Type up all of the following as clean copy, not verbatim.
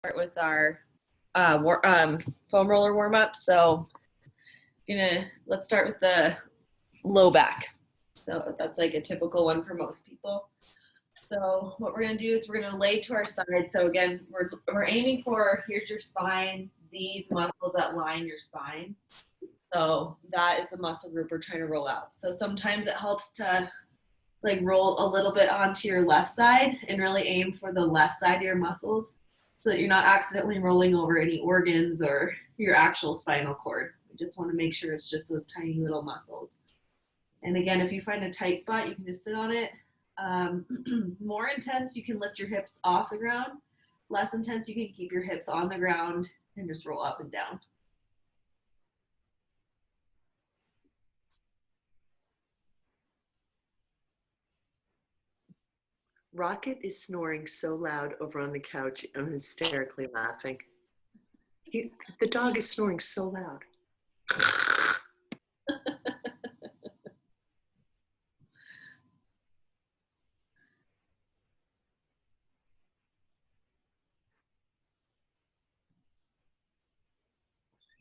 Start with our foam roller warm up. So let's start with the low back. So that's like a typical one for most people. So what we're gonna do is we're gonna lay to our side. So again, we're aiming for, here's your spine, these muscles that line your spine. So that is the muscle group we're trying to roll out. So sometimes it helps to like roll a little bit onto your left side and really aim for the left side of your muscles so that you're not accidentally rolling over any organs or your actual spinal cord. We just want to make sure it's just those tiny little muscles. And again, if you find a tight spot, you can just sit on it. More intense, you can lift your hips off the ground. Less intense, you can keep your hips on the ground and just roll up and down. Rocket is snoring so loud over on the couch, I'm hysterically laughing. The dog is snoring so loud.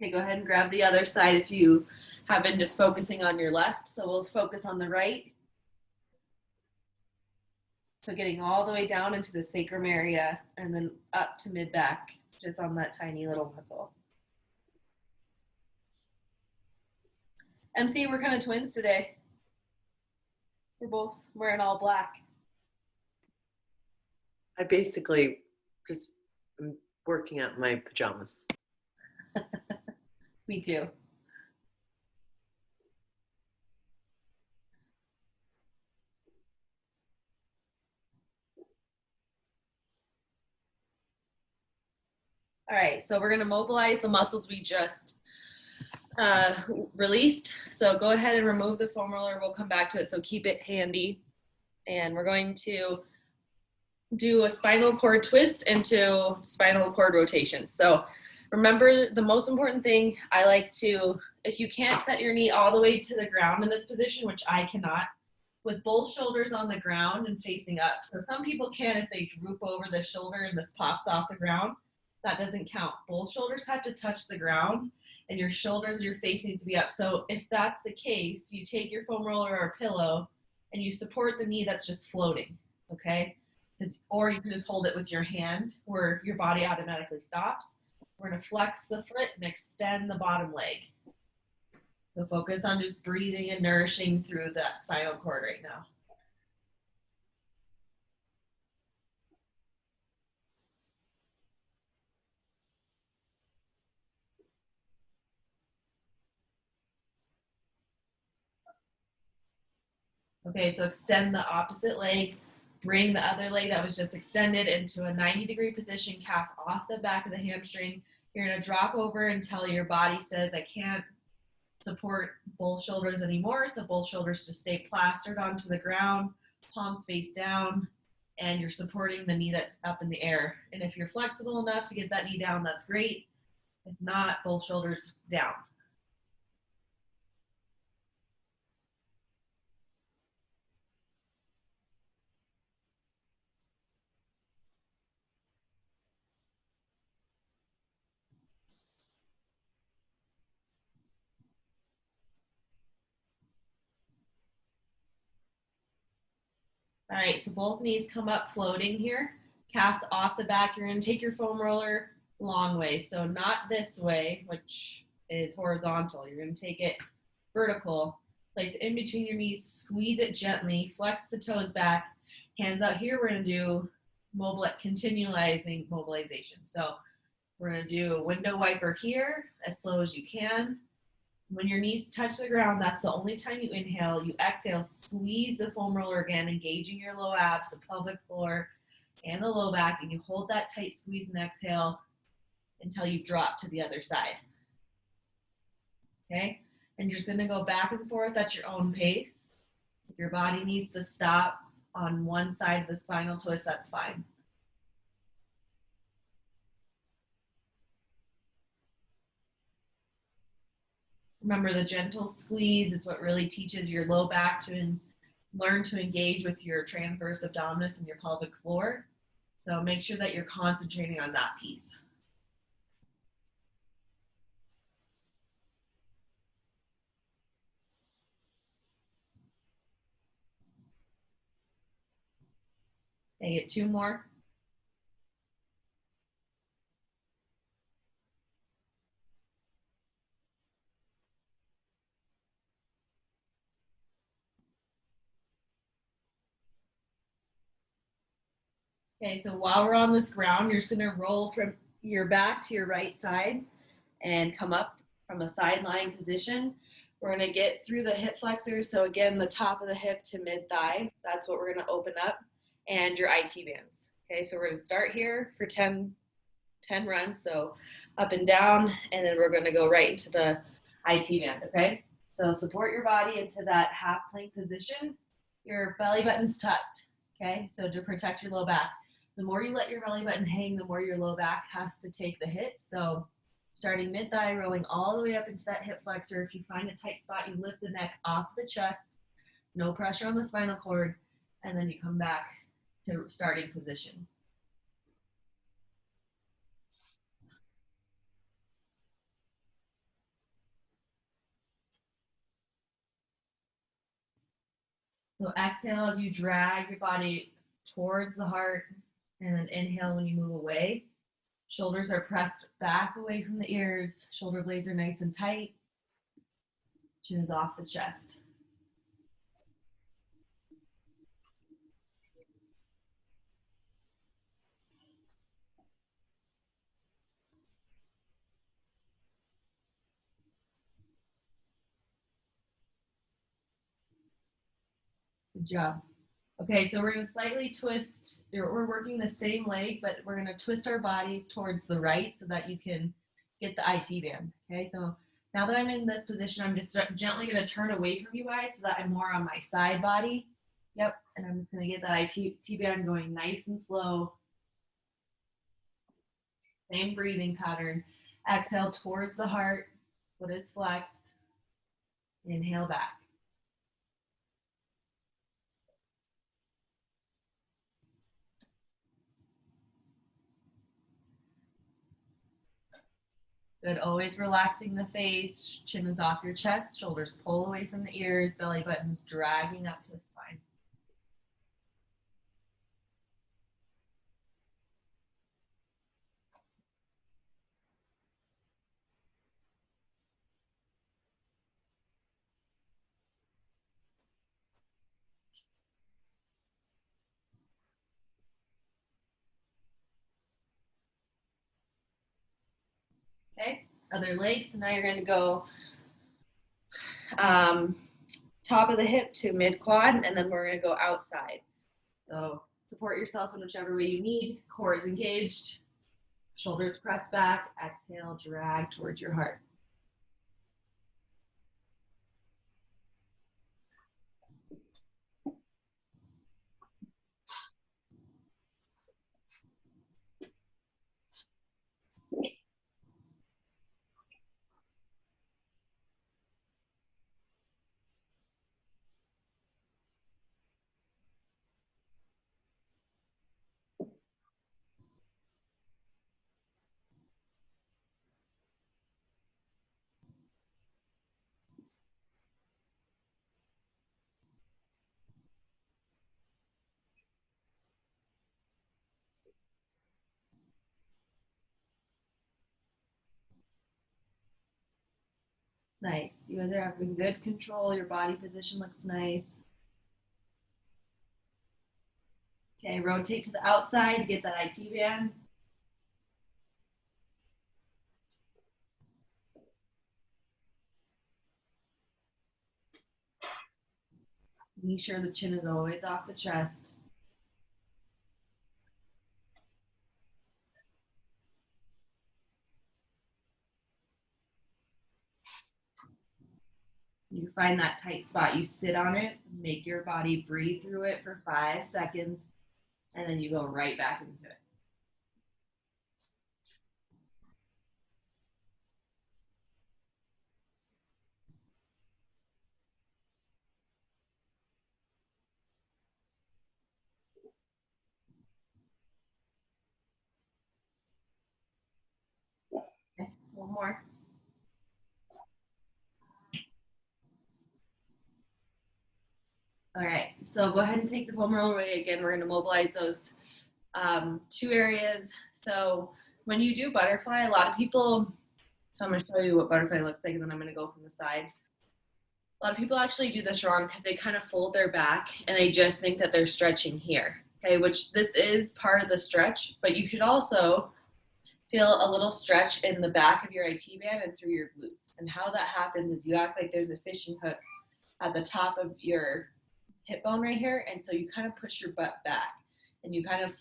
Okay, go ahead and grab the other side if you have been just focusing on your left. So we'll focus on the right. So getting all the way down into the sacrum area and then up to mid back, just on that tiny little muscle. MC, we're kind of twins today. We're both wearing all black. I basically just am working out my pajamas. Me too. All right, so we're gonna mobilize the muscles we just released. So go ahead and remove the foam roller. We'll come back to it, so keep it handy. And we're going to do a spinal cord twist into spinal cord rotation. So remember, the most important thing, I like to, if you can't set your knee all the way to the ground in this position, which I cannot, with both shoulders on the ground and facing up. So some people can if they droop over the shoulder and this pops off the ground. That doesn't count. Both shoulders have to touch the ground and your shoulders and your face needs to be up. So if that's the case, you take your foam roller or pillow and you support the knee that's just floating, okay? Or you can just hold it with your hand where your body automatically stops. We're gonna flex the foot and extend the bottom leg. So focus on just breathing and nourishing through that spinal cord right now. Okay, so extend the opposite leg. Bring the other leg that was just extended into a 90-degree position, calf off the back of the hamstring. You're gonna drop over until your body says, I can't support both shoulders anymore. So both shoulders just stay plastered onto the ground, palms face down, and you're supporting the knee that's up in the air. And if you're flexible enough to get that knee down, that's great. If not, both shoulders down. All right, so both knees come up floating here. Calves off the back. You're gonna take your foam roller long way. So not this way, which is horizontal. You're gonna take it vertical. Place it in between your knees, squeeze it gently, flex the toes back, hands out here. We're gonna do continualizing mobilization. So we're gonna do a window wiper here as slow as you can. When your knees touch the ground, that's the only time you inhale. You exhale, squeeze the foam roller again, engaging your low abs, the pelvic floor, and the low back, and you hold that tight squeeze and exhale until you drop to the other side. Okay? And you're just gonna go back and forth at your own pace. If your body needs to stop on one side of the spinal twist, that's fine. Remember, the gentle squeeze is what really teaches your low back to learn to engage with your transverse abdominis and your pelvic floor. So make sure that you're concentrating on that piece. Okay, get 2 more. Okay, so while we're on this ground, you're just gonna roll from your back to your right side and come up from a side lying position. We're gonna get through the hip flexors. So again, the top of the hip to mid thigh. That's what we're gonna open up, and your IT bands. Okay, so we're gonna start here for 10 runs. So up and down, and then we're gonna go right into the IT band, okay? So support your body into that half plank position. Your belly button's tucked, okay? So to protect your low back. The more you let your belly button hang, the more your low back has to take the hit. So starting mid thigh, rolling all the way up into that hip flexor. If you find a tight spot, you lift the neck off the chest, no pressure on the spinal cord, and then you come back to starting position. So exhale as you drag your body towards the heart, and then inhale when you move away. Shoulders are pressed back away from the ears. Shoulder blades are nice and tight. Chin is off the chest. Good job. Okay, so we're going to slightly twist. We're working the same leg, but we're going to twist our bodies towards the right so that you can get the IT band. Okay, so now that I'm in this position, I'm just gently going to turn away from you guys so that I'm more on my side body. Yep, and I'm just going to get that IT band going nice and slow. Same breathing pattern. Exhale towards the heart. Foot is flexed. Inhale back. Good. Always relaxing the face. Chin is off your chest. Shoulders pull away from the ears. Belly buttons dragging up to the spine. Okay. Other leg. So now you're going to go top of the hip to mid quad, and then we're going to go outside. So support yourself in whichever way you need. Core is engaged. Shoulders press back. Exhale, drag towards your heart. Nice. You guys are having good control. Your body position looks nice. Okay, rotate to the outside to get that IT band. Make sure the chin is always off the chest. You find that tight spot, you sit on it, make your body breathe through it for 5 seconds, and then you go right back into it. more. All right, so go ahead and take the foam roller away again. We're going to mobilize those two areas. So when you do butterfly, a lot of people, so I'm going to show you what butterfly looks like, and then I'm going to go from the side. A lot of people actually do this wrong because they kind of fold their back and they just think that they're stretching here, okay, which this is part of the stretch, but you should also feel a little stretch in the back of your IT band and through your glutes. And how that happens is you act like there's a fishing hook at the top of your hip bone right here, and so you kind of push your butt back and you kind of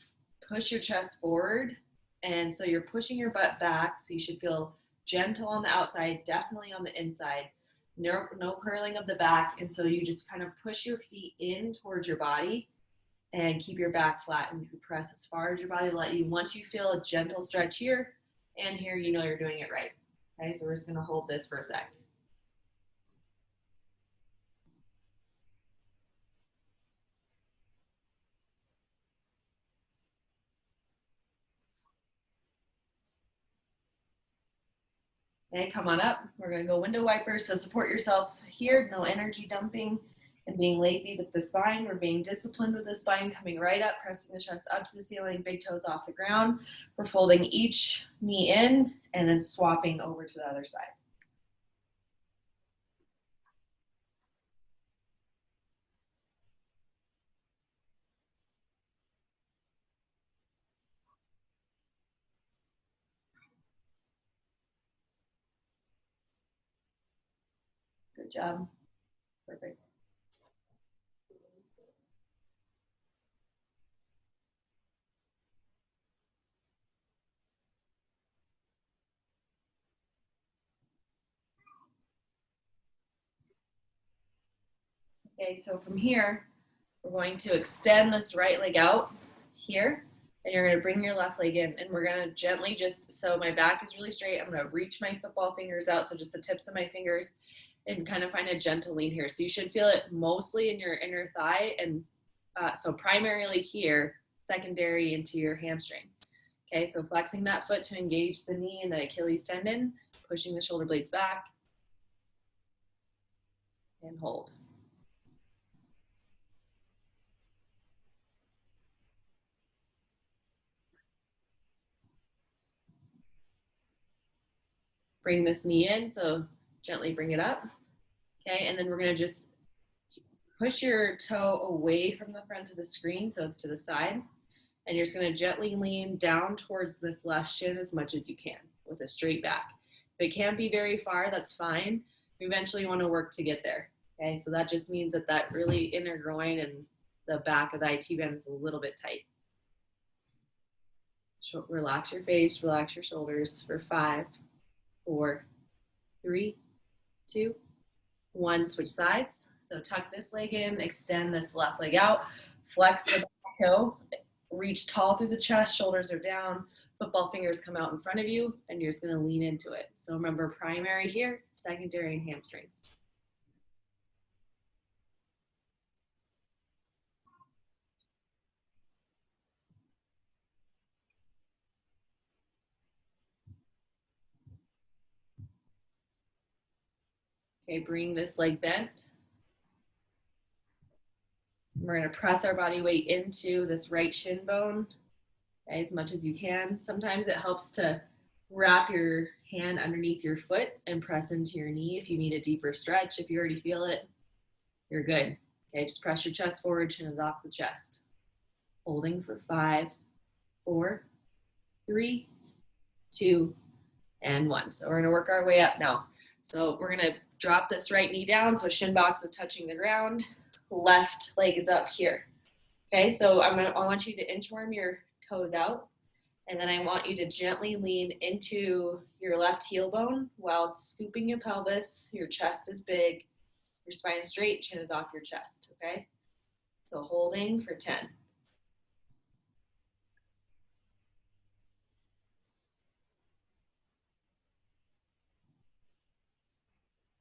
push your chest forward, and so you're pushing your butt back, so you should feel gentle on the outside, definitely on the inside. No curling of the back, and so you just kind of push your feet in towards your body and keep your back flat, and you press as far as your body will let you. Once you feel a gentle stretch here and here, you know you're doing it right. Okay, so we're just going to hold this for a sec. Okay, come on up. We're going to go window wipers. So support yourself here. No energy dumping and being lazy with the spine. We're being disciplined with the spine, coming right up, pressing the chest up to the ceiling, big toes off the ground. We're folding each knee in and then swapping over to the other side. Good job. Perfect. Okay, so from here, we're going to extend this right leg out here, and you're going to bring your left leg in, and we're going to gently just, so my back is really straight, I'm going to reach my football fingers out, so just the tips of my fingers, and kind of find a gentle lean here. So you should feel it mostly in your inner thigh, and so primarily here, secondary into your hamstring. Okay, so flexing that foot to engage the knee and the Achilles tendon, pushing the shoulder blades back, and hold. Bring this knee in, so gently bring it up. Okay, and then we're going to just push your toe away from the front of the screen so it's to the side. And you're just going to gently lean down towards this left shin as much as you can with a straight back. If it can't be very far, that's fine. You eventually want to work to get there. Okay, so that just means that that really inner groin and the back of the IT band is a little bit tight. So relax your face, relax your shoulders for 5, 4, 3, 2, 1. Switch sides. So tuck this leg in, extend this left leg out, flex the back toe, reach tall through the chest, shoulders are down, football fingers come out in front of you, and you're just going to lean into it. So remember, primary here, secondary and hamstrings. Okay, bring this leg bent. We're going to press our body weight into this right shin bone, okay, as much as you can. Sometimes it helps to wrap your hand underneath your foot and press into your knee if you need a deeper stretch. If you already feel it, you're good. Okay, just press your chest forward, chin is off the chest. Holding for 5, 4, 3, 2, and 1. So we're going to work our way up now. So we're going to drop this right knee down so shin box is touching the ground. Left leg is up here. Okay, so I want you to inchworm your toes out, and then I want you to gently lean into your left heel bone while scooping your pelvis. Your chest is big, your spine is straight, chin is off your chest. Okay, so holding for 10.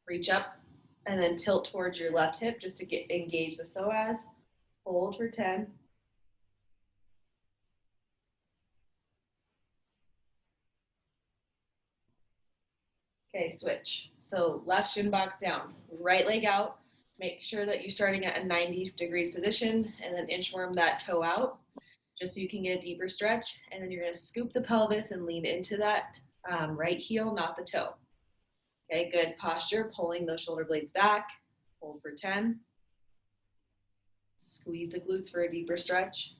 Reach up and then tilt towards your left hip just to engage the psoas. Hold for 10. Okay, switch. So left shin box down, right leg out. Make sure that you're starting at a 90 degrees position and then inchworm that toe out just so you can get a deeper stretch. And then you're gonna scoop the pelvis and lean into that right heel, not the toe. Okay, good posture, pulling those shoulder blades back. Hold for 10. Squeeze the glutes for a deeper stretch.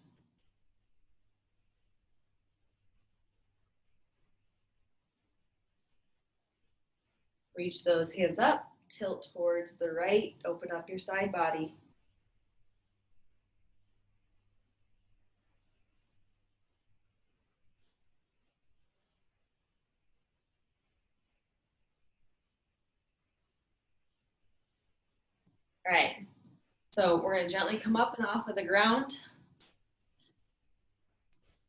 Reach those hands up, tilt towards the right, open up your side body. All right, so we're gonna gently come up and off of the ground.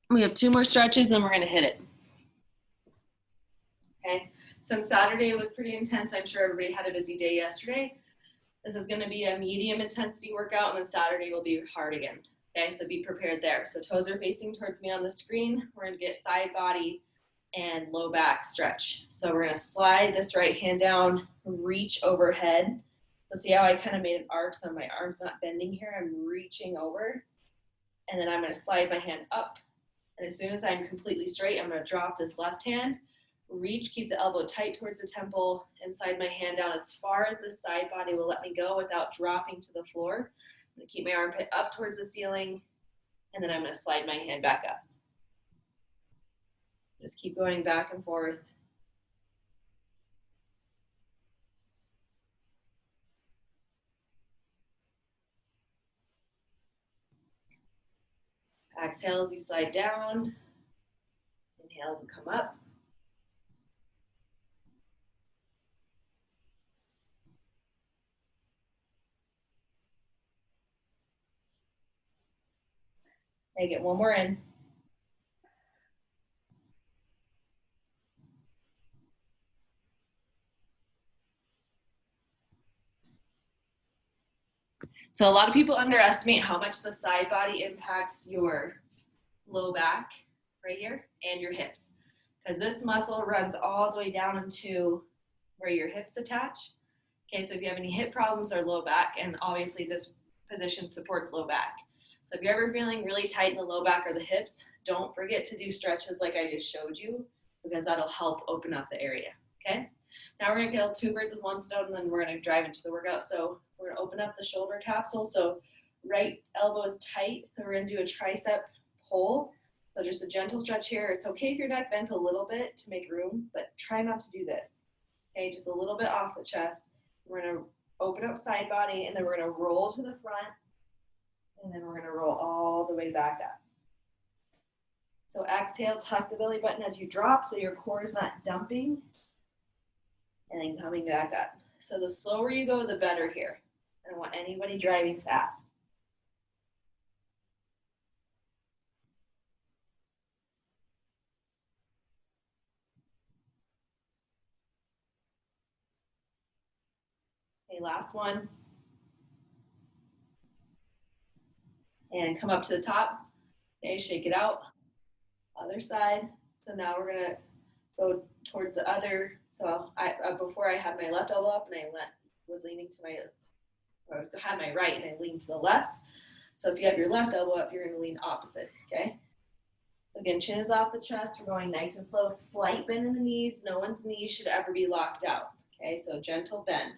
We have 2 more stretches and we're gonna hit it. Okay, since Saturday was pretty intense, I'm sure everybody had a busy day yesterday. This is gonna be a medium intensity workout and then Saturday will be hard again. Okay, so be prepared there. So toes are facing towards me on the screen. We're gonna get side body and low back stretch. So we're gonna slide this right hand down, reach overhead. So see how I kind of made an arc so my arm's not bending here, I'm reaching over. And then I'm gonna slide my hand up. And as soon as I'm completely straight, I'm gonna drop this left hand, reach, keep the elbow tight towards the temple, and slide my hand down as far as the side body will let me go without dropping to the floor. I'm gonna keep my armpit up towards the ceiling, and then I'm gonna slide my hand back up. Just keep going back and forth. Exhale as you slide down. Inhale as you come up. Okay, get one more in. So a lot of people underestimate how much the side body impacts your low back right here and your hips, because this muscle runs all the way down into where your hips attach. Okay, so if you have any hip problems or low back, and obviously this position supports low back. So if you're ever feeling really tight in the low back or the hips, don't forget to do stretches like I just showed you, because that'll help open up the area, okay? Now we're gonna kill 2 birds with 1 stone, and then we're gonna drive into the workout. So we're gonna open up the shoulder capsule. So right elbow is tight, so we're gonna do a tricep pull. So just a gentle stretch here. It's okay if your neck bent a little bit to make room, but try not to do this. Okay, just a little bit off the chest. We're gonna open up side body, and then we're gonna roll to the front, and then we're gonna roll all the way back up. So exhale, tuck the belly button as you drop so your core is not dumping, and then coming back up. So the slower you go, the better here. I don't want anybody driving fast. Okay, last one. And come up to the top. Okay, shake it out. Other side. So now we're gonna go towards the other. So before I had my left elbow up and I was leaning to my, or I had my right and I leaned to the left. So if you have your left elbow up, you're gonna lean opposite, okay? So again, chin is off the chest. We're going nice and slow, slight bend in the knees. No one's knees should ever be locked out, okay? So gentle bend.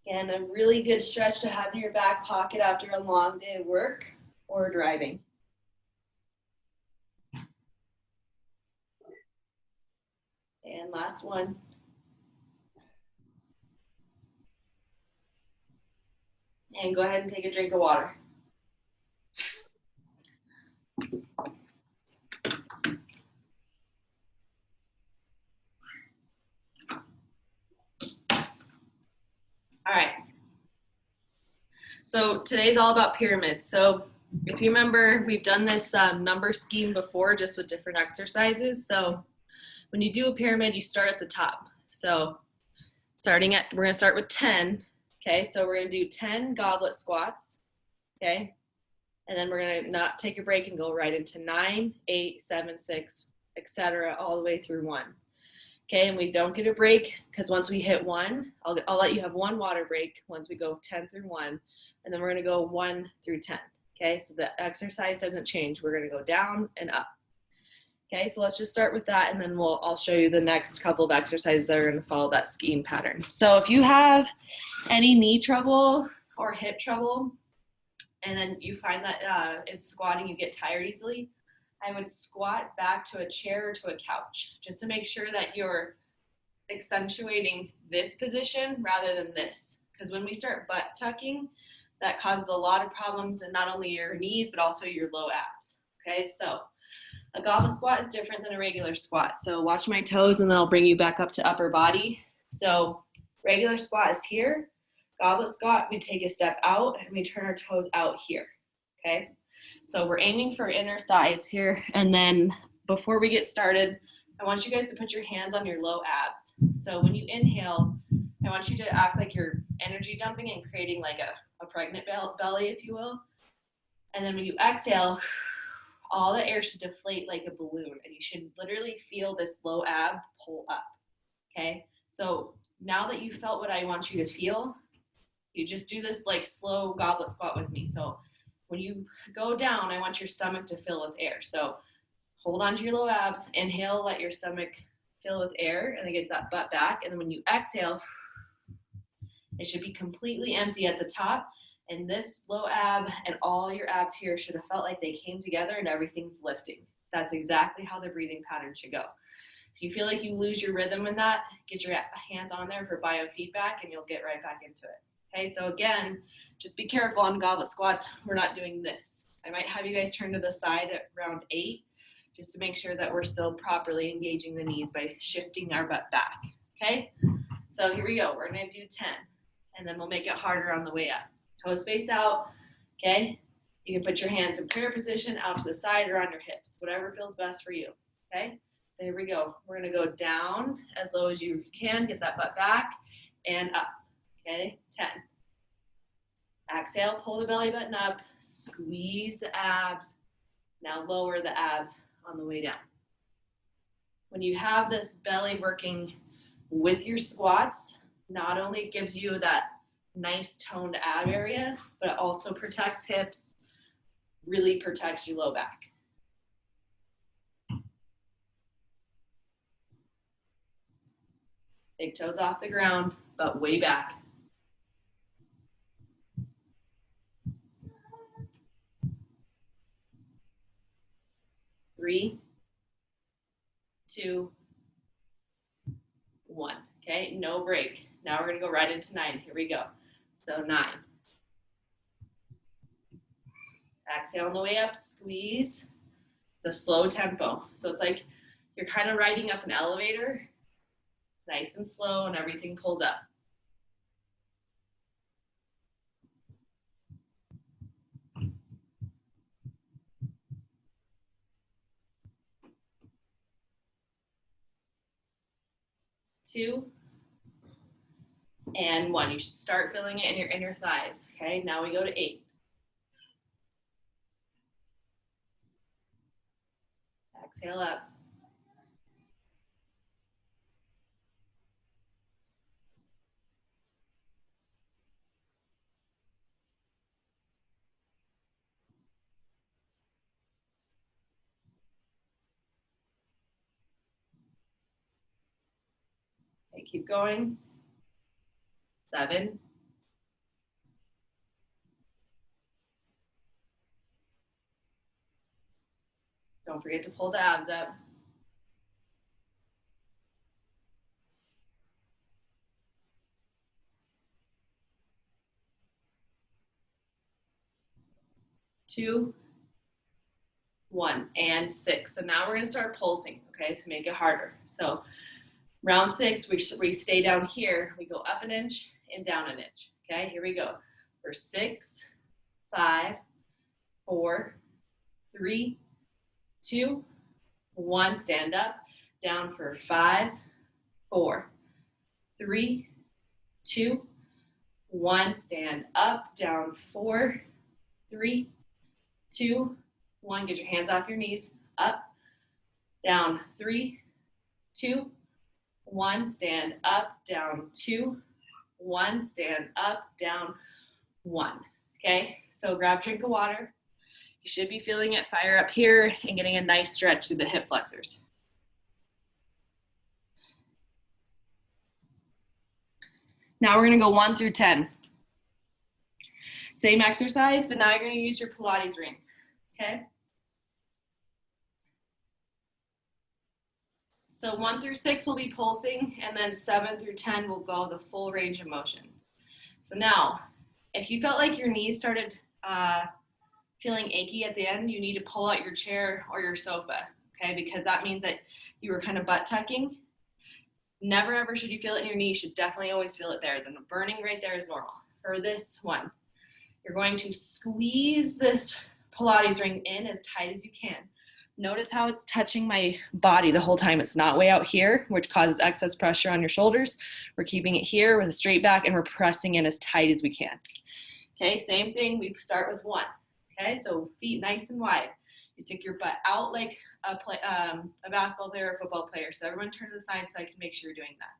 And a really good stretch to have in your back pocket after a long day of work or driving. And last one. And go ahead and take a drink of water. All right. So today's all about pyramids. So if you remember, we've done this number scheme before, just with different exercises. So when you do a pyramid, you start at the top. So we're gonna start with 10. Okay, so we're gonna do 10 goblet squats. Okay, and then we're gonna not take a break and go right into 9, 8, 7, 6, etc., all the way through 1. Okay, and we don't get a break because once we hit 1, I'll let you have 1 water break once we go 10 through 1, and then we're gonna go 1 through 10. Okay, so the exercise doesn't change. We're gonna go down and up. Okay, so let's just start with that, and then I'll show you the next couple of exercises that are gonna follow that scheme pattern. So if you have any knee trouble or hip trouble, and then you find that in squatting you get tired easily, I would squat back to a chair or to a couch just to make sure that you're accentuating this position rather than this. Because when we start butt tucking, that causes a lot of problems in not only your knees, but also your low abs. Okay, so a goblet squat is different than a regular squat. So watch my toes and then I'll bring you back up to upper body. So regular squat is here. Goblet squat, we take a step out and we turn our toes out here. Okay, so we're aiming for inner thighs here. And then before we get started, I want you guys to put your hands on your low abs. So when you inhale, I want you to act like you're energy dumping and creating like a pregnant belly, if you will. And then when you exhale, all the air should deflate like a balloon, and you should literally feel this low ab pull up. Okay, so now that you felt what I want you to feel, you just do this like slow goblet squat with me. So when you go down, I want your stomach to fill with air. So hold on to your low abs, inhale, let your stomach fill with air, and then get that butt back. And then when you exhale, it should be completely empty at the top. And this low ab and all your abs here should have felt like they came together and everything's lifting. That's exactly how the breathing pattern should go. If you feel like you lose your rhythm in that, get your hands on there for biofeedback and you'll get right back into it. Okay, so again, just be careful on goblet squats. We're not doing this. I might have you guys turn to the side at round 8 just to make sure that we're still properly engaging the knees by shifting our butt back. Okay, so here we go. We're gonna do 10 and then we'll make it harder on the way up. Toes face out, okay? You can put your hands in prayer position, out to the side or on your hips, whatever feels best for you, okay? There we go. We're gonna go down as low as you can, get that butt back, and up, okay? 10. Exhale, pull the belly button up, squeeze the abs. Now lower the abs on the way down. When you have this belly working with your squats, not only gives you that nice toned ab area, but it also protects hips, really protects your low back. Big toes off the ground, but way back. 3, 2, 1. Okay, no break. Now we're gonna go right into 9. Here we go. So 9. Exhale on the way up, squeeze. The slow tempo. So it's like you're kind of riding up an elevator, nice and slow, and everything pulls up. Two, and 1. You should start feeling it in your inner thighs. Okay, now we go to 8. Exhale up. Okay, keep going. 7. Don't forget to pull the abs up. 2, 1, and 6. So now we're gonna start pulsing, okay, to make it harder. So round 6, we stay down here. We go up an inch and down an inch, okay? Here we go. For 6, 5, 4, 3, 2, 1. Stand up. Down for 5, 4, 3, 2, 1. Stand up, down, 4, 3, 2, 1. Get your hands off your knees. Up, down, 3, 2, 1. Stand up, down, 2, 1. Stand up, down, 1. Okay, so grab a drink of water. You should be feeling it fire up here and getting a nice stretch through the hip flexors. Now we're gonna go 1 through 10. Same exercise, but now you're gonna use your Pilates ring, okay? So 1 through 6 will be pulsing, and then 7 through 10 will go the full range of motion. So now, if you felt like your knees started feeling achy at the end, you need to pull out your chair or your sofa, okay? Because that means that you were kind of butt tucking. Never ever should you feel it in your knee. You should definitely always feel it there. The burning right there is normal. For this one, you're going to squeeze this Pilates ring in as tight as you can. Notice how it's touching my body the whole time. It's not way out here, which causes excess pressure on your shoulders. We're keeping it here with a straight back, and we're pressing in as tight as we can. Okay, same thing. We start with 1. Okay, so feet nice and wide. You stick your butt out like a basketball player or football player. So everyone turn to the side so I can make sure you're doing that.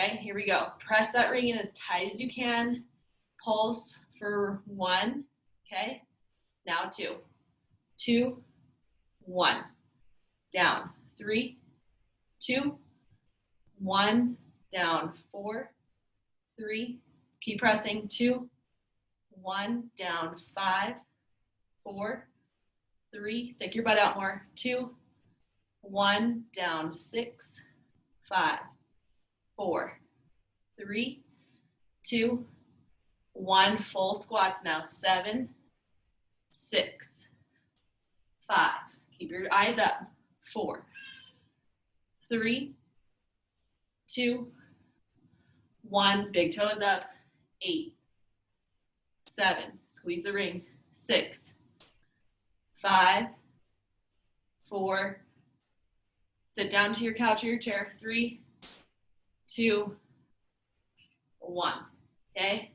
Okay, here we go. Press that ring in as tight as you can. Pulse for 1. Okay, now 2. 2, 1. Down. 3, 2, 1. Down. 4, 3. Keep pressing. 2, 1. Down. 5, 4, 3. Stick your butt out more. 2, 1. Down. 6, 5, 4, 3, 2, 1. Full squats now. 7, 6, 5. Keep your eyes up. 4, 3, 2, 1. Big toes up. 8, 7. Squeeze the ring. 6, 5, 4. Sit down to your couch or your chair. 3, 2, 1. Okay?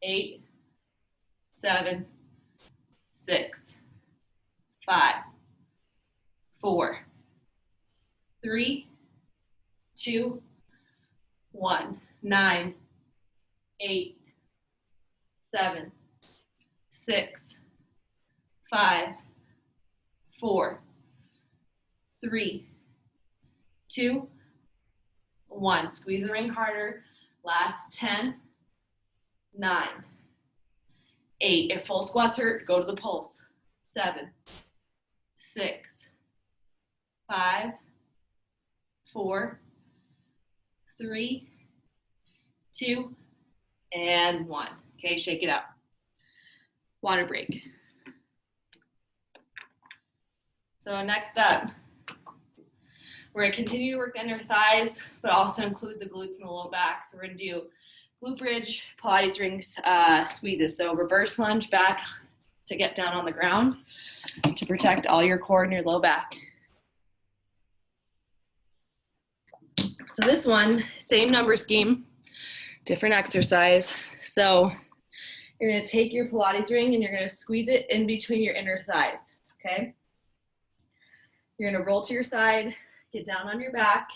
8, 7, 6, 5, 4, 3, 2, 1. 9, 8, 7, 6, 5, 4, 3, 2, 1. Squeeze the ring harder. Last 10, 9, 8. If full squats hurt, go to the pulse. 7, 6, 5, 4, 3, 2, and 1. Okay, shake it out. Water break. So next up, we're gonna continue to work the inner thighs, but also include the glutes and the low back. So we're gonna do glute bridge, Pilates rings, squeezes. So reverse lunge back to get down on the ground to protect all your core and your low back. So this one, same number scheme, different exercise. So you're gonna take your Pilates ring and you're gonna squeeze it in between your inner thighs, okay? You're gonna roll to your side, get down on your back.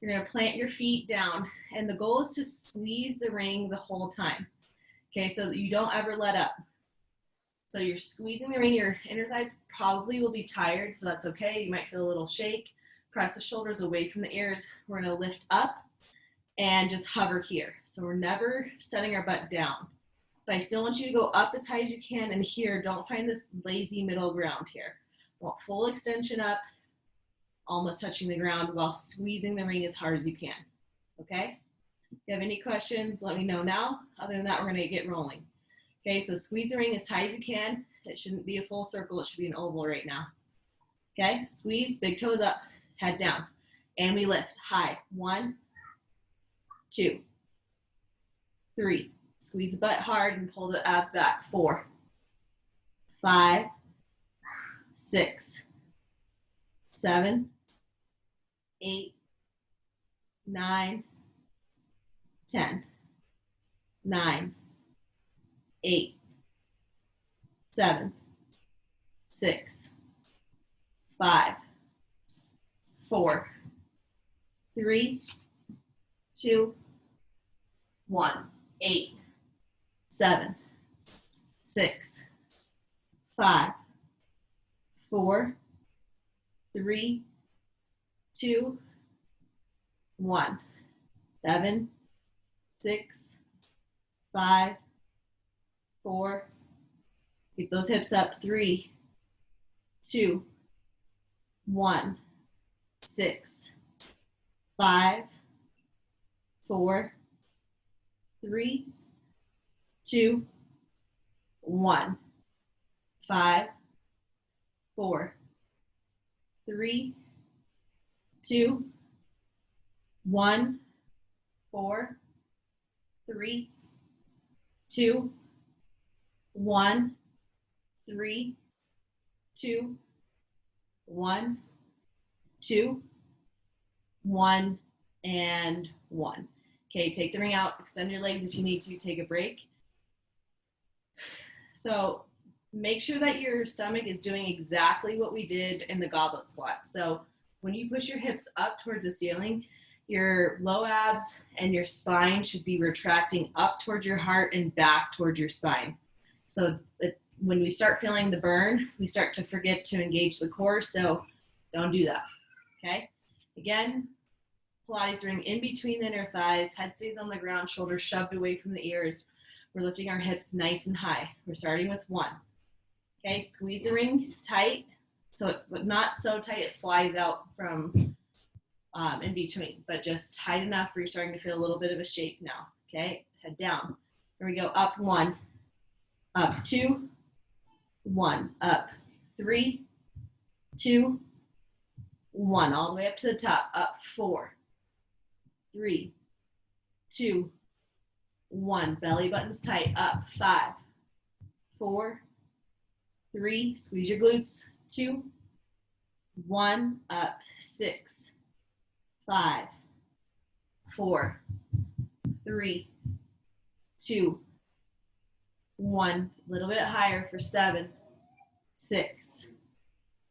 You're gonna plant your feet down, and the goal is to squeeze the ring the whole time, okay, so that you don't ever let up. So you're squeezing the ring, your inner thighs probably will be tired, so that's okay. You might feel a little shake. Press the shoulders away from the ears. We're gonna lift up and just hover here. So we're never setting our butt down. But I still want you to go up as high as you can, and here, don't find this lazy middle ground here. Want full extension up, almost touching the ground while squeezing the ring as hard as you can, okay? If you have any questions, let me know now. Other than that, we're gonna get rolling. Okay, so squeeze the ring as tight as you can. It shouldn't be a full circle, it should be an oval right now. Okay, squeeze, big toes up, head down. And we lift, high. 1, 2, 3. Squeeze the butt hard and pull the abs back. 4, 5, 6, 7, 8, 9, 10, 9, 8, 7, 6, 5, 4, 3, 2, 1. 8, 7, 6, 5, 4, 3, 2, 1. 7, 6, 5, 4. Keep those hips up. 3, 2, 1. 6, 5, 4, 3, 2, 1. 5, 4, 3, 2, 1. 4, 3, 2, 1. 3, 2, 1, 2, 1, and 1. Okay, take the ring out, extend your legs if you need to, take a break. So make sure that your stomach is doing exactly what we did in the goblet squat. So when you push your hips up towards the ceiling, your low abs and your spine should be retracting up towards your heart and back towards your spine. So when we start feeling the burn, we start to forget to engage the core, so don't do that, okay? Again, Pilates ring in between the inner thighs, head stays on the ground, shoulders shoved away from the ears. We're lifting our hips nice and high. We're starting with 1. Okay, squeeze the ring tight, but not so tight it flies out from in between, but just tight enough where you're starting to feel a little bit of a shake now. Okay, head down. Here we go, up 1, up 2, 1, up 3, 2, 1, all the way up to the top, up 4, 3, 2, 1, belly buttons tight, up 5, 4, 3, squeeze your glutes, 2, 1, up 6, 5, 4, 3, 2, 1, a little bit higher for 7, 6,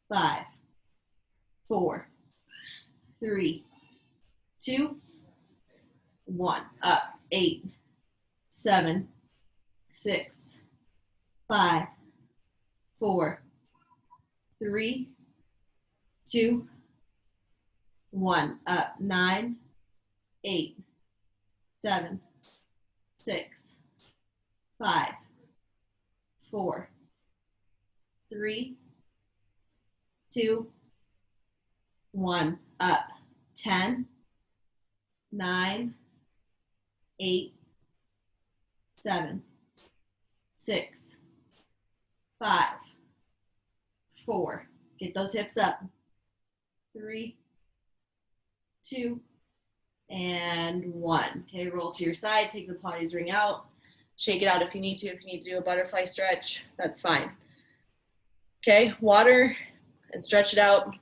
5, 4, 3, 2, 1, up 8, 7, 6, 5, 4, 3, 2, 1, up 9, 8, 7, 6, 5, 4, 3, 2, 1, up 10, 9, 8, 7, 6, 5, 4. Get those hips up. 3, 2, and 1. Okay, roll to your side, take the Pilates ring out, shake it out if you need to. If you need to do a butterfly stretch, that's fine. Okay, water and stretch it out.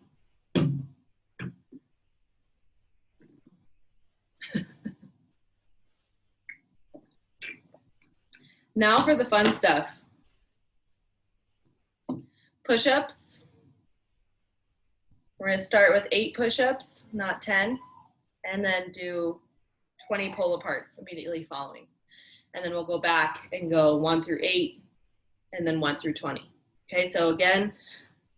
Now for the fun stuff. Push-ups. We're gonna start with 8 push-ups, not 10, and then do 20 pull-aparts immediately following. And then we'll go back and go 1 through 8, and then 1 through 20. Okay, so again,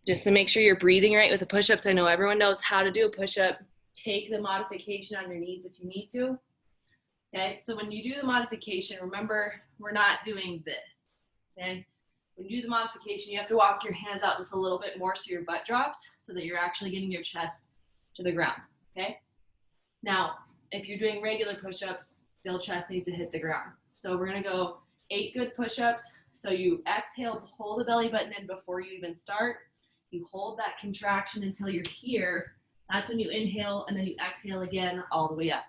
just to make sure you're breathing right with the push-ups, I know everyone knows how to do a push-up. Take the modification on your knees if you need to. Okay, so when you do the modification, remember, we're not doing this, okay? When you do the modification, you have to walk your hands out just a little bit more so your butt drops, so that you're actually getting your chest to the ground, okay? Now, if you're doing regular push-ups, still chest needs to hit the ground. So we're gonna go 8 good push-ups. So you exhale, pull the belly button in before you even start. You hold that contraction until you're here. That's when you inhale, and then you exhale again all the way up.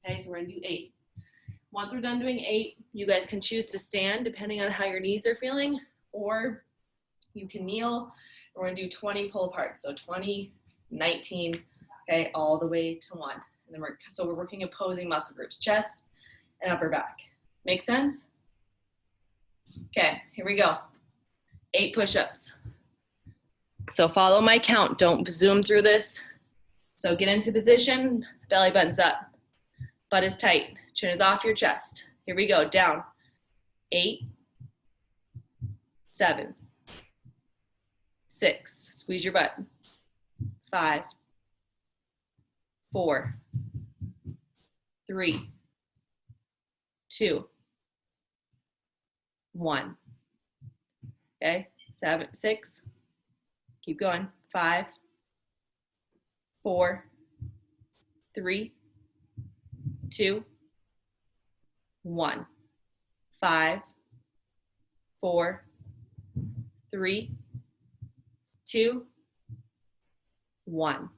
Okay, so we're gonna do 8. Once we're done doing 8, you guys can choose to stand depending on how your knees are feeling, or you can kneel. We're gonna do 20 pull aparts. So 20, 19, okay, all the way to 1. And then we're working opposing muscle groups, chest and upper back. Make sense? Okay, here we go. 8 push-ups. So follow my count. Don't zoom through this. So get into position, belly button's up. Butt is tight. Chin is off your chest. Here we go. Down. 8, 7, 6. Squeeze your butt. 5, 4, 3, 2, 1. Okay. 7, 6. Keep going. 5, 4, 3, 2, 1. 5, 4, 3, 2, 1.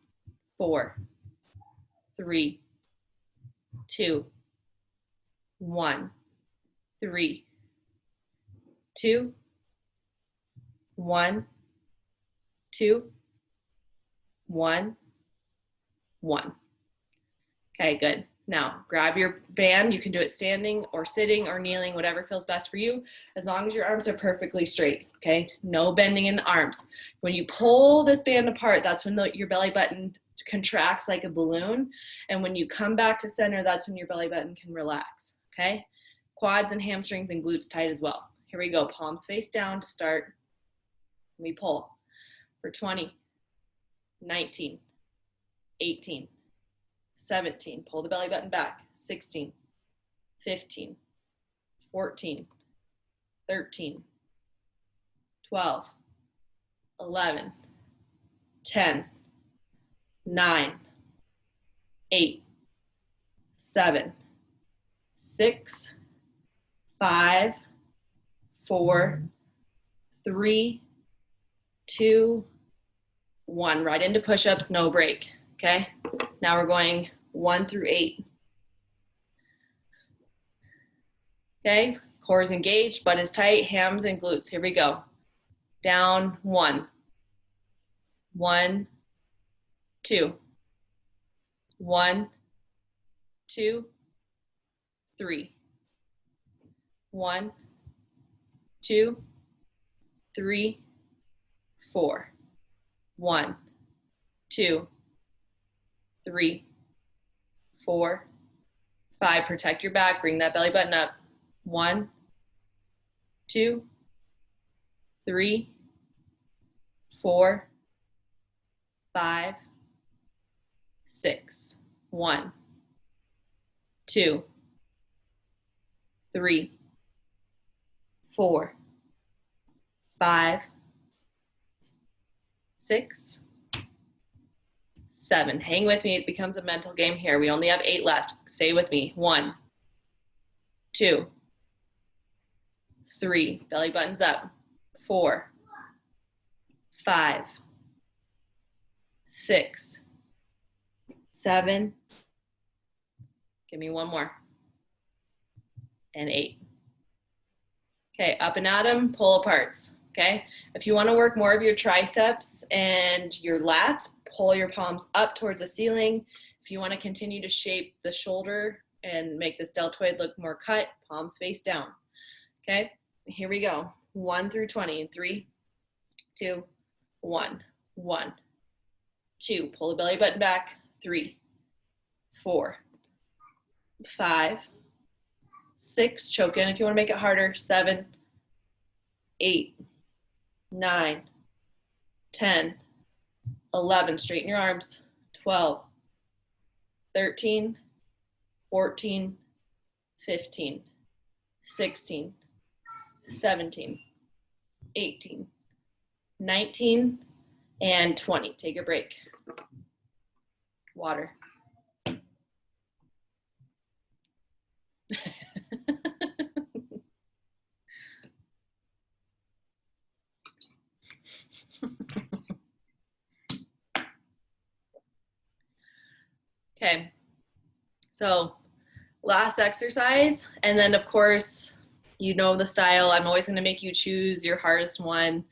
4, 3, 2, 1. 3, 2, 1, 2, 1, 1. Okay, good. Now grab your band. You can do it standing or sitting or kneeling, whatever feels best for you, as long as your arms are perfectly straight, okay? No bending in the arms. When you pull this band apart, that's when your belly button contracts like a balloon. And when you come back to center, that's when your belly button can relax, okay? Quads and hamstrings and glutes tight as well. Here we go. Palms face down to start. We pull for 20, 19, 18, 17, pull the belly button back, 16, 15, 14, 13, 12, 11, 10, 9, 8, 7, 6, 5, 4, 3, 2, 1. Right into push-ups, no break, okay? Now we're going 1 through 8. Okay, core is engaged, butt is tight, hams and glutes. Here we go. Down 1. 1, 2. 1, 2, 3. 1, 2, 3, 4. 1, 2, 3, 4, 5. Protect your back. Bring that belly button up. 1, 2, 3, 4, 5, 6. 1, 2, 3, 4, 5, 6, 7. Hang with me. It becomes a mental game here. We only have 8 left. Stay with me. 1, 2, 3. Belly buttons up. 4, 5, 6, 7. Give me one more. And 8. Okay, up and at 'em, pull aparts. Okay, if you want to work more of your triceps and your lats, pull your palms up towards the ceiling. If you want to continue to shape the shoulder and make this deltoid look more cut, palms face down. Okay, here we go. 1 through 20 in 3, 2, 1. 1, 2. Pull the belly button back. 3, 4, 5, 6. Choke in if you want to make it harder. 7, 8, 9, 10, 11. Straighten your arms. 12, 13, 14, 15, 16, 17, 18, 19, and 20. Take a break. Water. Okay, so last exercise, and then of course, you know the style. I'm always gonna make you choose your hardest one,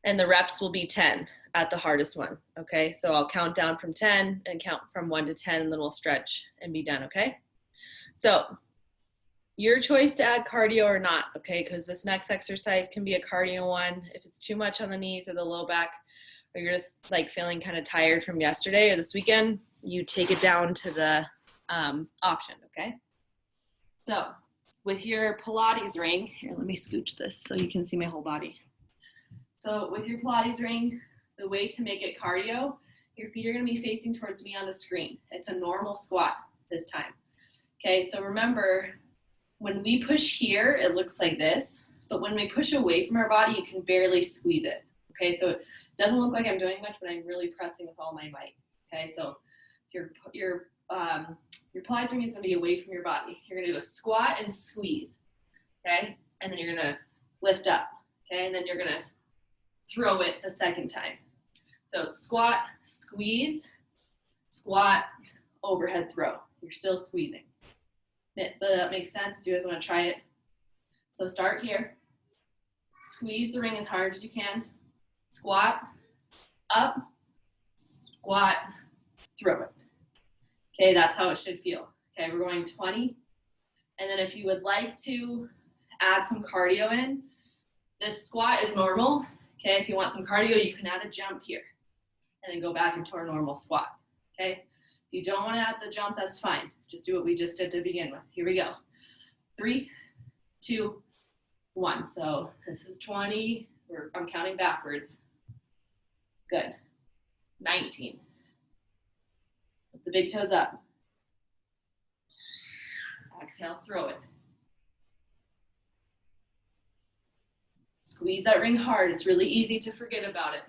and the reps will be 10 at the hardest one, okay? So I'll count down from 10 and count from 1 to 10, and then we'll stretch and be done, okay? So Your choice to add cardio or not, okay? Because this next exercise can be a cardio one. If it's too much on the knees or the low back, or you're just like feeling kind of tired from yesterday or this weekend, you take it down to the option, okay? So with your Pilates ring, here, let me scooch this so you can see my whole body. So with your Pilates ring, the way to make it cardio, your feet are gonna be facing towards me on the screen. It's a normal squat this time. Okay, so remember, when we push here, it looks like this, but when we push away from our body, you can barely squeeze it. Okay, so it doesn't look like I'm doing much, but I'm really pressing with all my might. Okay, so your Pilates ring is gonna be away from your body. You're gonna do a squat and squeeze, okay? And then you're gonna lift up, okay? And then you're gonna throw it the second time. So it's squat, squeeze, squat, overhead throw. You're still squeezing. Does that make sense? Do you guys want to try it? So start here. Squeeze the ring as hard as you can. Squat, up, squat, throw it. Okay, that's how it should feel. Okay, we're going 20. And then if you would like to add some cardio in, this squat is normal. Okay, if you want some cardio, you can add a jump here and then go back into our normal squat. Okay, if you don't want to add the jump, that's fine. Just do what we just did to begin with. Here we go. 3, 2, 1. So this is 20. I'm counting backwards. Good. 19. Put the big toes up. Exhale, throw it. Squeeze that ring hard. It's really easy to forget about it.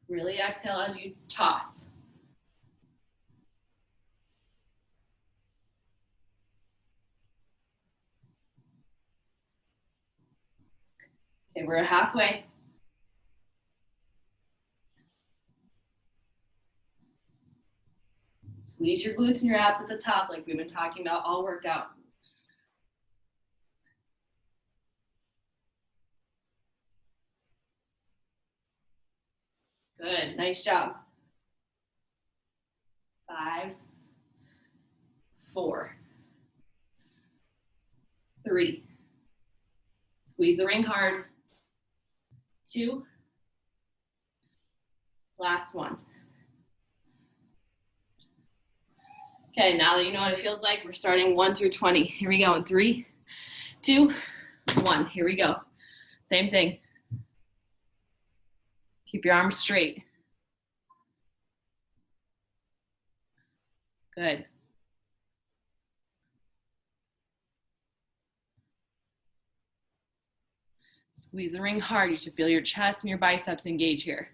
Really exhale as you toss. Okay, we're halfway. Squeeze your glutes and your abs at the top like we've been talking about all workout. Good, nice job. 5, 4, 3. Squeeze the ring hard. 2. Last one. Okay, now that you know what it feels like, we're starting 1 through 20. Here we go in 3, 2, 1. Here we go. Same thing. Keep your arms straight. Good. Squeeze the ring hard. You should feel your chest and your biceps engage here.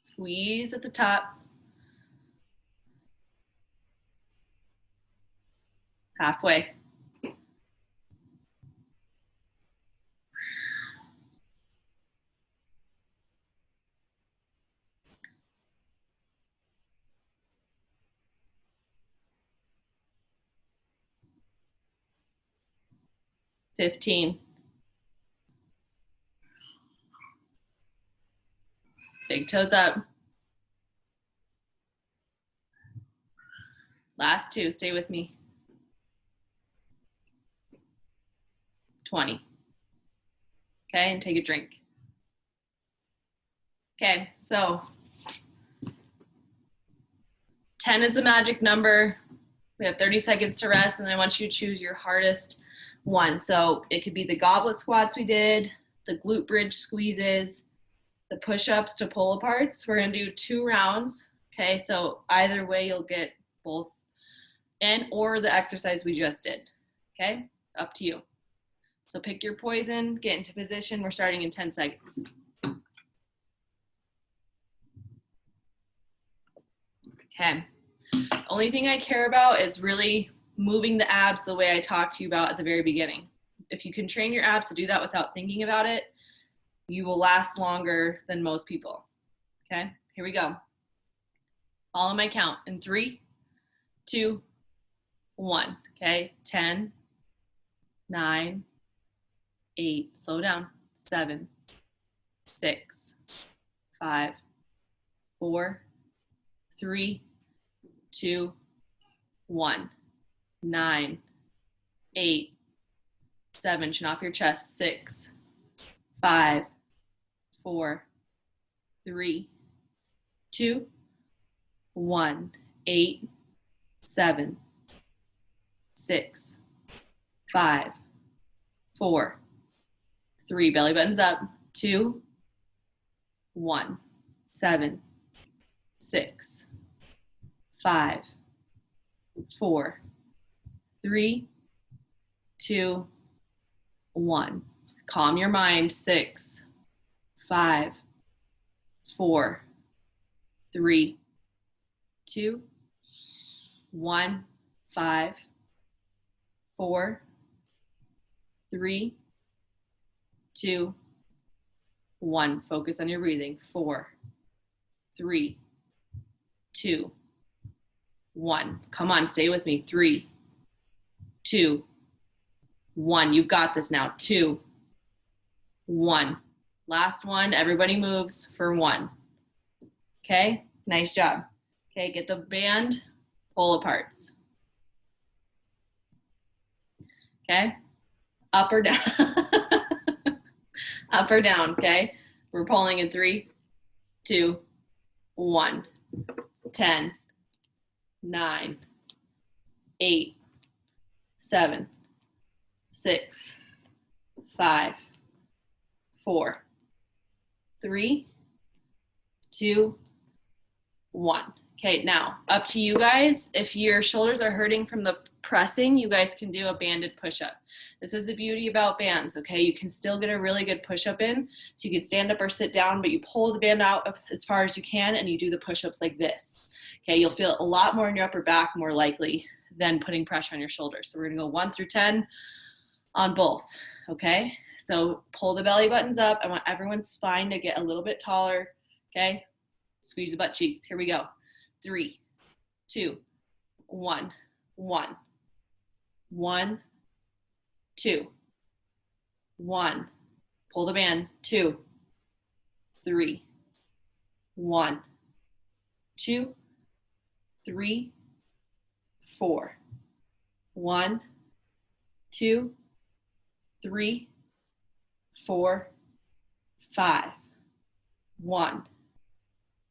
Squeeze at the top. Halfway. $15. Big toes up. Last 2, stay with me. 20. Okay, and take a drink. Okay, so 10 is a magic number. We have 30 seconds to rest, and then I want you to choose your hardest one. So it could be the goblet squats we did, the glute bridge squeezes, the push-ups to pull aparts. We're gonna do 2 rounds, okay? So either way, you'll get both in or the exercise we just did, okay? Up to you. So pick your poison, get into position. We're starting in 10 seconds. Okay. The only thing I care about is really moving the abs the way I talked to you about at the very beginning. If you can train your abs to do that without thinking about it, you will last longer than most people. Okay, here we go. Follow my count in 3, 2, 1. Okay, 10, 9, 8, slow down, 7, 6, 5, 4, 3, 2, 1, 9, 8, 7, chin off your chest, 6, 5, 4, 3, 2, 1, 8, 7, 6, 5, 4, 3, belly buttons up, 2, 1, 7, 6, 5, 4, 3, 2, 1. Calm your mind, 6, 5, 4, 3, 2, 1, 5, 4, 3, 2, 1. Focus on your breathing. 4, 3, 2, 1. Come on, stay with me. 3, 2, 1. You've got this now. 2, 1. Last one. Everybody moves for 1. Okay? Nice job. Okay, get the band pull aparts. Okay? Up or down. Up or down, okay? We're pulling in 3, 2, 1. 10, 9, 8, 7, 6, 5, 4, 3, 2, 1. Okay, now up to you guys. If your shoulders are hurting from the pressing, you guys can do a banded push-up. This is the beauty about bands, okay? You can still get a really good push-up in. So you can stand up or sit down, but you pull the band out as far as you can and you do the push-ups like this. Okay, you'll feel a lot more in your upper back more likely than putting pressure on your shoulders. So we're gonna go 1 through 10 on both, okay? So pull the belly buttons up. I want everyone's spine to get a little bit taller, okay? Squeeze the butt cheeks. Here we go. 3, 2, 1, 1, 1, 2, 1. Pull the band. 2, 3, 1, 2, 3, 4, 1, 2, 3, 4, 5, 1,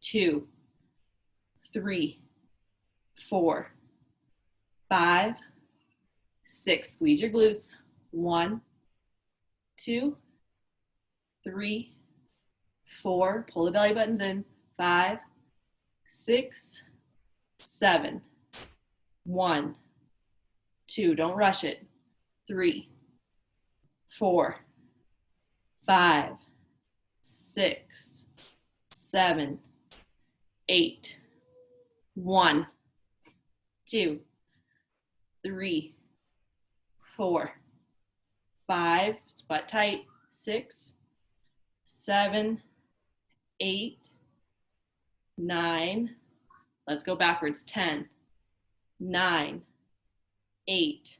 2, 3, 4, 5, 6. Squeeze your glutes. 1, 2, 3, 4. Pull the belly buttons in. 5, 6, 7. 1, 2. Don't rush it. 3, 4, 5, 6, 7, 8. 1, 2, 3, 4, 5. Butt tight. 6, 7, 8, 9. Let's go backwards. 10, 9, 8,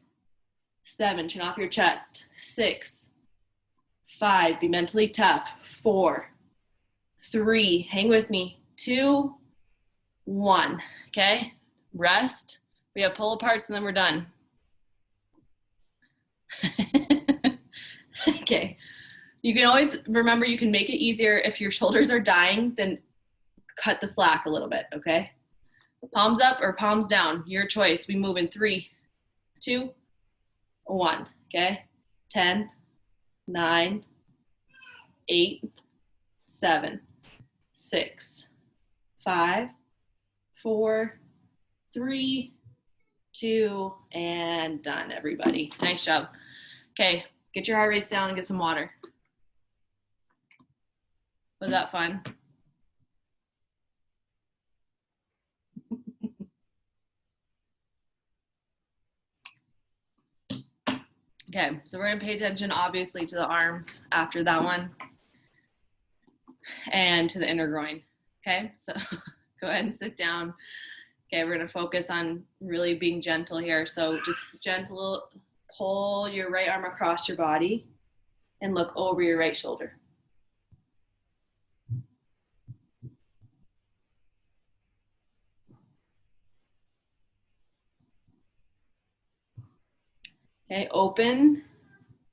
7. Chin off your chest. 6, 5. Be mentally tough. 4, 3. Hang with me. 2, 1. Okay? Rest. We have pull aparts and then we're done. Okay. You can always remember you can make it easier if your shoulders are dying, then cut the slack a little bit, okay? Palms up or palms down, your choice. We move in 3, 2, 1, okay? 10, 9, 8, 7, 6, 5, 4, 3, 2, and done, everybody. Nice job. Okay, get your heart rates down and get some water. Was that fun? Okay, so we're gonna pay attention obviously to the arms after that one and to the inner groin. Okay, so go ahead and sit down Okay, we're gonna focus on really being gentle here. So just gentle, pull your right arm across your body and look over your right shoulder. Okay, open,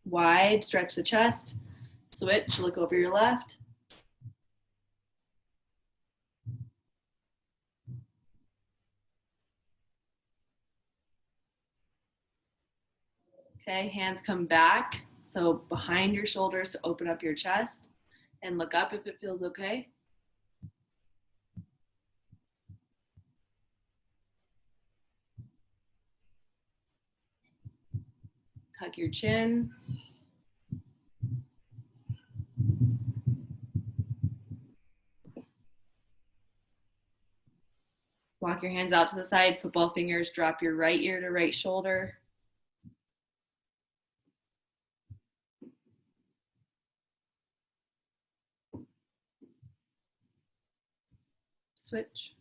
wide, stretch the chest, switch, look over your left. Okay, hands come back. So behind your shoulders to open up your chest and look up if it feels okay. Tuck your chin. Walk your hands out to the side, football fingers, drop your right ear to right shoulder. Switch.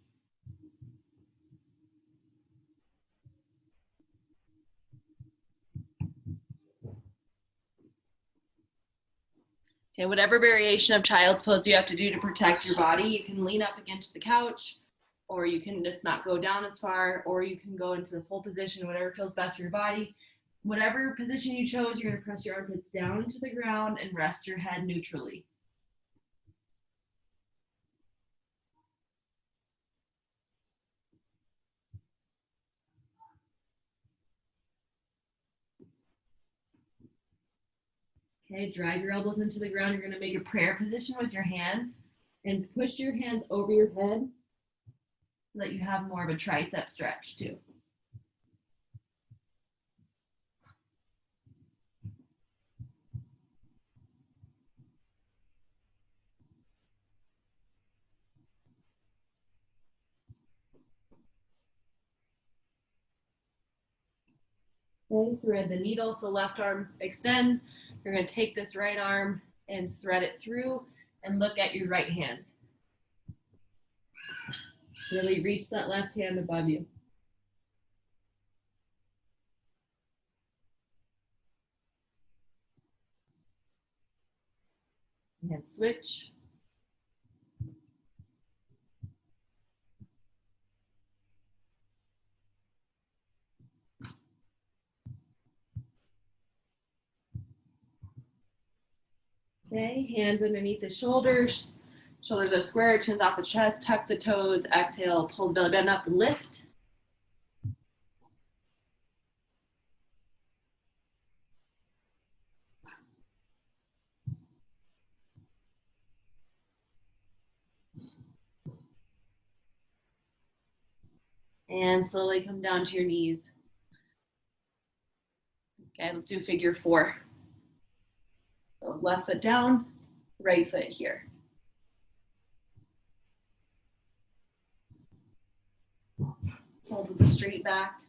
Okay, whatever variation of child's pose you have to do to protect your body, you can lean up against the couch, or you can just not go down as far, or you can go into the full position, whatever feels best for your body. Whatever position you chose, you're gonna press your armpits down into the ground and rest your head neutrally. Okay, drive your elbows into the ground. You're gonna make a prayer position with your hands and push your hands over your head so that you have more of a tricep stretch too. Okay, thread the needle so left arm extends. You're going to take this right arm and thread it through and look at your right hand. Really reach that left hand above you. And switch. Okay, hands underneath the shoulders. Shoulders are square, chins off the chest, tuck the toes, exhale, pull the belly button up, lift. And slowly come down to your knees. Okay, let's do figure 4. So left foot down, right foot here. Hold with the straight back.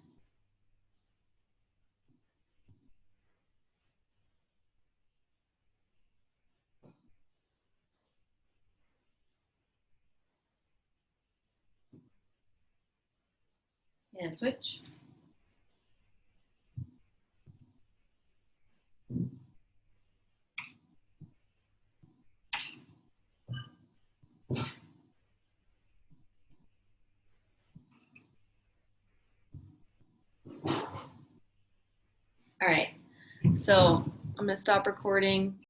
And switch. All right, so I'm gonna stop recording.